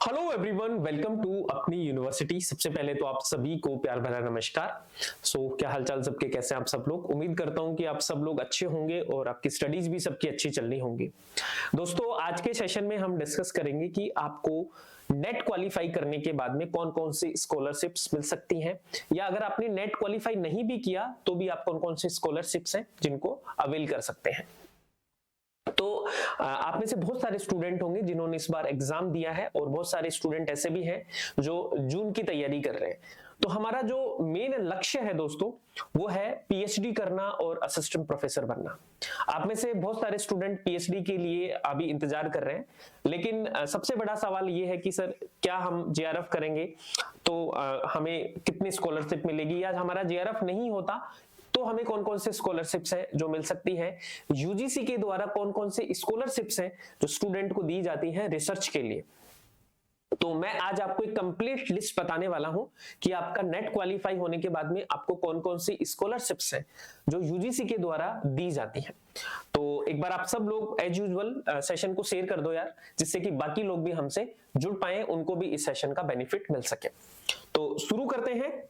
Hello everyone, welcome to अपनी university. सबसे पहले तो आप सभी को प्यार भरा नमस्कार। क्या हालचाल सबके, कैसे हैं आप सब लोग। उम्मीद करता हूं कि आप सब लोग अच्छे होंगे और आपकी स्टडीज भी सबकी अच्छी चल रही होंगी। दोस्तों, आज के सेशन में हम डिस्कस करेंगे कि आपको नेट क्वालिफाई करने के बाद में कौन कौन सी स्कॉलरशिप्स मिल सकती हैं, या अगर आपने नेट क्वालिफाई नहीं भी किया तो भी आप कौन कौन सी स्कॉलरशिप्स हैं जिनको अवेल कर सकते हैं। तो आप में से बहुत सारे स्टूडेंट होंगे जिन्होंने इस बार एग्जाम दिया है और बहुत सारे स्टूडेंट ऐसे भी हैं जो जून की तैयारी कर रहे हैं। तो हमारा जो मेन लक्ष्य है दोस्तों, वो है पीएचडी करना और असिस्टेंट प्रोफेसर बनना। आप में से बहुत सारे स्टूडेंट पीएचडी के लिए अभी इंतजार कर रहे हैं, लेकिन सबसे बड़ा सवाल ये है कि सर, क्या हम जेआरएफ करेंगे तो हमें कितनी स्कॉलरशिप मिलेगी, या हमारा जेआरएफ नहीं होता तो हमें कौन कौन से स्कॉलरशिप्स हैं जो मिल सकती है, यूजीसी के द्वारा कौन कौन से स्कॉलरशिप्स हैं जो स्टूडेंट को दी जाती हैं रिसर्च के लिए। तो मैं आज आपको एक कंप्लीट लिस्ट बताने वाला हूं कि आपका नेट क्वालिफाई होने के बाद में आपको कौन कौन सी स्कॉलरशिप्स हैं जो यूजीसी के द्वारा दी जाती हैं। तो एक बार आप सब लोग एज यूजुअल सेशन को शेयर कर दो यार, जिससे कि बाकी लोग भी हमसे जुड़ पाए, उनको भी इस सेशन का बेनिफिट मिल सके। तो शुरू करते हैं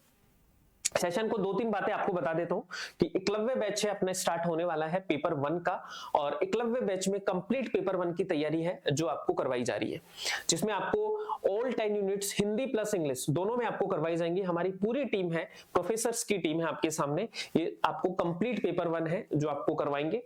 सेशन को। दो तीन बातें आपको बता देता हूं कि एकलव्य बैच है अपना स्टार्ट होने वाला है पेपर 1 का, और एकलव्य बैच में कंप्लीट पेपर 1 की तैयारी है जो आपको करवाई जा रही है, जिसमें आपको all 10 units Hindi plus English दोनों में आपको करवाई जाएंगी। हमारी पूरी टीम है, प्रोफेसर्स की टीम है आपके सामने, ये आपको कंप्लीट पेपर 1 है जो आपको करवाएंगे।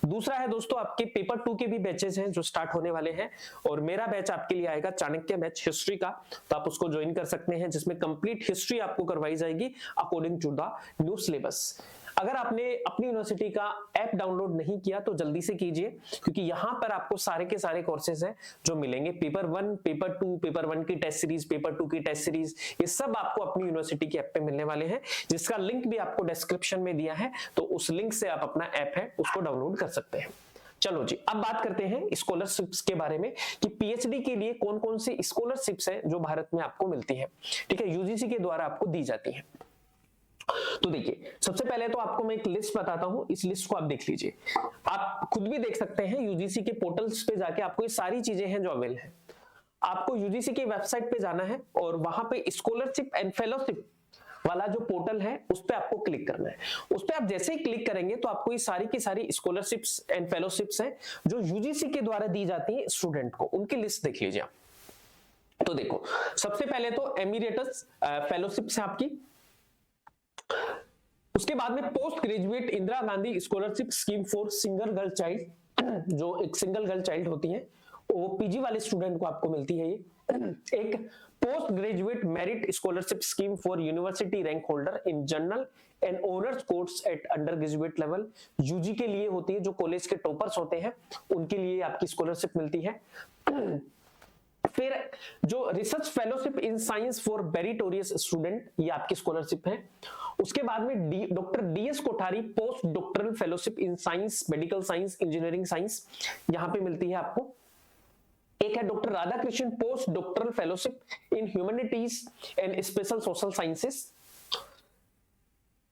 दूसरा है दोस्तों, आपके पेपर 2 के भी बैचेस हैं जो स्टार्ट होने वाले हैं, और मेरा बैच आपके लिए आएगा चाणक्य बैच हिस्ट्री का, तो आप उसको ज्वाइन कर सकते हैं, जिसमें कंप्लीट हिस्ट्री आपको करवाई जाएगी according to the new syllabus. अगर आपने अपनी यूनिवर्सिटी का ऐप डाउनलोड नहीं किया तो जल्दी से कीजिए, क्योंकि यहां पर आपको सारे के सारे कोर्सेज हैं जो मिलेंगे। पेपर 1, पेपर 2, पेपर 1 की टेस्ट सीरीज, पेपर 2 की टेस्ट सीरीज, ये सब आपको अपनी यूनिवर्सिटी के ऐप पे मिलने वाले हैं, जिसका लिंक भी आपको डिस्क्रिप्शन में दिया है, तो उस लिंक से आप अपना ऐप है उसको डाउनलोड कर सकते हैं। चलो जी, अब बात करते हैं स्कॉलरशिप्स के बारे में कि पीएचडी के लिए कौन कौन सी स्कॉलरशिप्स हैं जो भारत में आपको मिलती है, ठीक है, यूजीसी के द्वारा आपको दी जाती है। तो देखिए, सबसे पहले तो आपको मैं एक लिस्ट बताता हूं, इस लिस्ट को आप देख लीजिए। आप खुद भी देख सकते हैं यूजीसी के पोर्टल्स पे जाके, आपको ये सारी चीजें हैं जो अवेल है। आपको यूजीसी की वेबसाइट पे जाना है और वहां पे स्कॉलरशिप एंड फेलोशिप वाला जो पोर्टल है उस पे आपको क्लिक करना है। उस पे आप जैसे ही क्लिक करेंगे तो आपको ये सारी की सारी स्कॉलरशिप्स एंड फेलोशिप्स हैं जो यूजीसी के द्वारा दी जाती है स्टूडेंट को, उनकी लिस्ट देख लीजिए आप। तो देखो, सबसे पहले तो एमिरेटस फेलोशिप्स है आपकी। उसके बाद में post graduate Indira Gandhi scholarship scheme for single girl child, जो एक सिंगल गर्ल चाइल्ड होती है, वो पीजी वाले स्टूडेंट को आपको मिलती है ये। एक post graduate merit scholarship scheme for university rank holder in general and honours course at under graduate level, UG के लिए होती है, जो कॉलेज के टॉपर्स होते हैं उनके लिए आपकी स्कॉलरशिप मिलती है। फिर जो research fellowship in science for meritorious student, ये आपकी स्कॉलरशिप है। उसके बाद में doctor DS Kothari post doctoral fellowship in science, medical science, engineering science, यहां पे मिलती है आपको। एक है doctor Radhakrishnan post doctoral fellowship in humanities and special social sciences.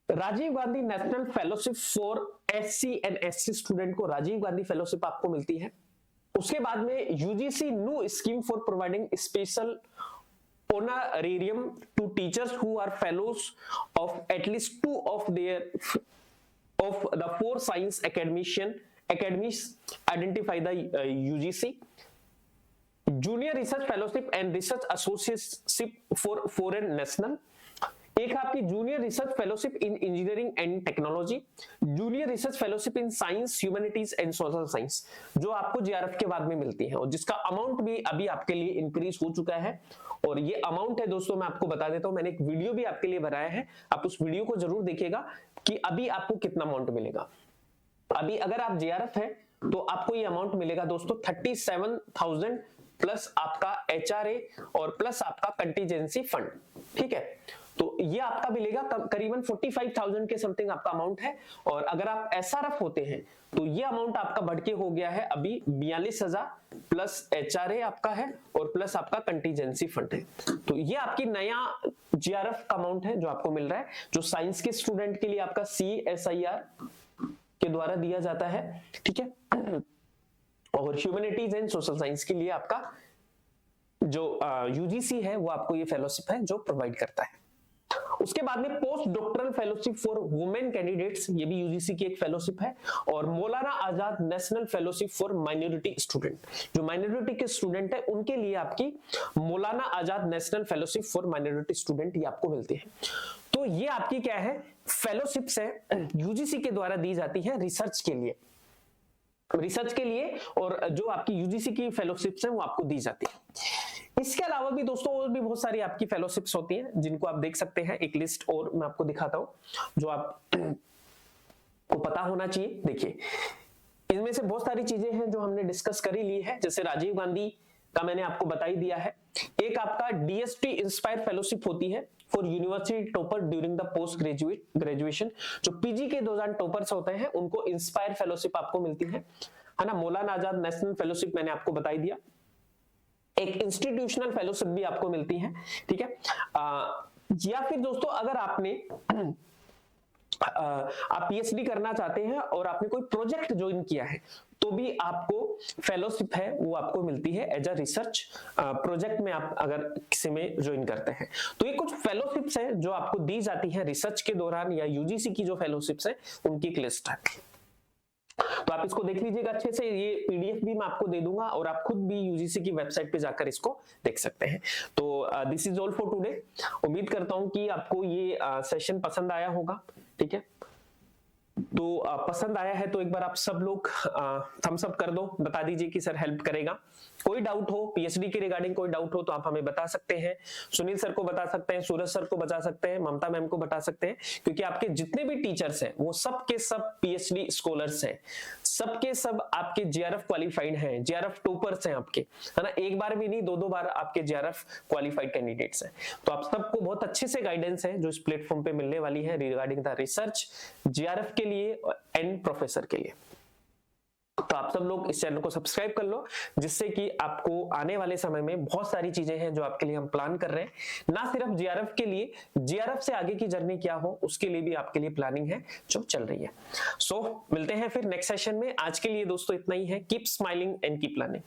Rajiv Gandhi national fellowship for SC and ST student को राजीव गांधी फेलोशिप आपको मिलती है। उसके बाद में UGC new scheme for providing special honorarium to teachers who are fellows of at least 2 of the 4 science academies identify the UGC. Junior research fellowship and research associateship for foreign national. एक आपकी junior research fellowship in engineering and technology, junior research fellowship in science, humanities and social science, जो आपको JRF के बाद में मिलती है, और जिसका अमाउंट भी अभी आपके लिए इंक्रीज हो चुका है। और ये अमाउंट है दोस्तों, मैं आपको बता देता हूं, मैंने एक वीडियो भी आपके लिए बनाया है, आप उस वीडियो को जरूर देखिएगा कि अभी आपको कितना अमाउंट मिलेगा। अभी अगर आप जेआरएफ है तो आपको ये अमाउंट मिलेगा दोस्तों 37,000 प्लस आपका एचआरए और प्लस आपका कंटीजेंसी फंड, ठीक है। तो ये आपका मिलेगा करीबन 45,000 के समथिंग आपका अमाउंट है। और अगर आप एसआरएफ होते हैं तो ये अमाउंट आपका बढ़ के हो गया है अभी 42,000 प्लस एचआरए आपका है और प्लस आपका कंटीजेंसी फंड है। तो ये आपकी नया जीआरएफ का अमाउंट है जो आपको मिल रहा है, जो साइंस के स्टूडेंट के लिए आपका सीएसआईआर के द्वारा दिया जाता है, ठीक है, और ह्यूमैनिटीज एंड सोशल साइंस के लिए आपका जो यूजीसी है वो आपको ये फेलोशिप है जो प्रोवाइड करता है। उसके बाद में post doctoral fellowship for women candidates, ये भी यूजीसी की एक फेलोशिप है। और Maulana Azad national fellowship for minority student, जो माइनॉरिटी के स्टूडेंट है उनके लिए आपकी Maulana Azad national fellowship for minority student ये आपको मिलती है। तो ये आपकी क्या है, फेलोशिप्स है, यूजीसी के द्वारा दी जाती है रिसर्च के लिए, और जो आपकी यूजीसी की फेलोशिप्स हैं वो आपको दी जाती है। इसके अलावा भी दोस्तों और भी बहुत सारी आपकी फेलोशिप्स होती हैं जिनको आप देख सकते हैं। एक लिस्ट और मैं आपको दिखाता हूं जो आप को पता होना चाहिए। देखिए, इनमें से बहुत सारी चीजें हैं जो हमने डिस्कस कर ही ली है, जैसे राजीव गांधी का मैंने आपको बता ही दिया है। एक आपका डीएसटी इंस्पायर फेलोशिप होती है for university topper during the post graduation, जो पीजी के दौरान टॉपर्स होते हैं उनको इंस्पायर फेलोशिप आपको मिलती है ना। मौलाना आजाद नेशनल फेलोशिप मैंने आपको बता ही दिया। एक इंस्टीट्यूशनल फेलोशिप भी आपको मिलती है, ठीक है। या फिर दोस्तों अगर आपने आप पीएचडी करना चाहते हैं और आपने कोई प्रोजेक्ट ज्वाइन किया है तो भी आपको फेलोशिप है वो आपको मिलती है एज अ रिसर्च प्रोजेक्ट में आप अगर किसी में ज्वाइन करते हैं। तो ये कुछ फेलोशिप्स हैं जो आपको दी जाती है रिसर्च के दौरान, या यूजीसी की जो फेलोशिप्स है उनकी एक लिस्ट है। तो आप इसको देख लीजिएगा अच्छे से, ये पीडीएफ भी मैं आपको दे दूंगा और आप खुद भी यूजीसी की वेबसाइट पे जाकर इसको देख सकते हैं। तो this is all for today. उम्मीद करता हूं कि आपको ये सेशन पसंद आया होगा, ठीक है। तो पसंद आया है तो एक बार आप सब लोग थम्स अप कर दो, बता दीजिए कि सर हेल्प करेगा। कोई डाउट हो पीएचडी के रिगार्डिंग, कोई डाउट हो तो आप हमें बता सकते हैं, सुनील सर को बता सकते हैं, सूरज सर को बता सकते हैं, ममता मैम को बता सकते हैं, क्योंकि आपके जितने भी टीचर्स हैं वो सब के सब पीएचडी स्कॉलर्स हैं, सबके सब आपके जेआरएफ क्वालिफाइड हैं, जेआरएफ टॉपर्स हैं आपके, है ना। एक बार भी नहीं, दो बार आपके जेआरएफ क्वालिफाइड कैंडिडेट्स हैं। तो आप सबको बहुत अच्छे से गाइडेंस है जो इस प्लेटफॉर्म पे मिलने वाली है रिगार्डिंग द रिसर्च, जेआरएफ के लिए एंड प्रोफेसर के लिए। तो आप सब लोग इस चैनल को सब्सक्राइब कर लो, जिससे कि आपको आने वाले समय में बहुत सारी चीजें हैं जो आपके लिए हम प्लान कर रहे हैं, ना सिर्फ जेआरएफ के लिए, जेआरएफ से आगे की जर्नी क्या हो उसके लिए भी आपके लिए प्लानिंग है जो चल रही है। सो मिलते हैं फिर नेक्स्ट सेशन में। आज के लिए दोस्तों इतना ही है। Keep smiling and keep learning.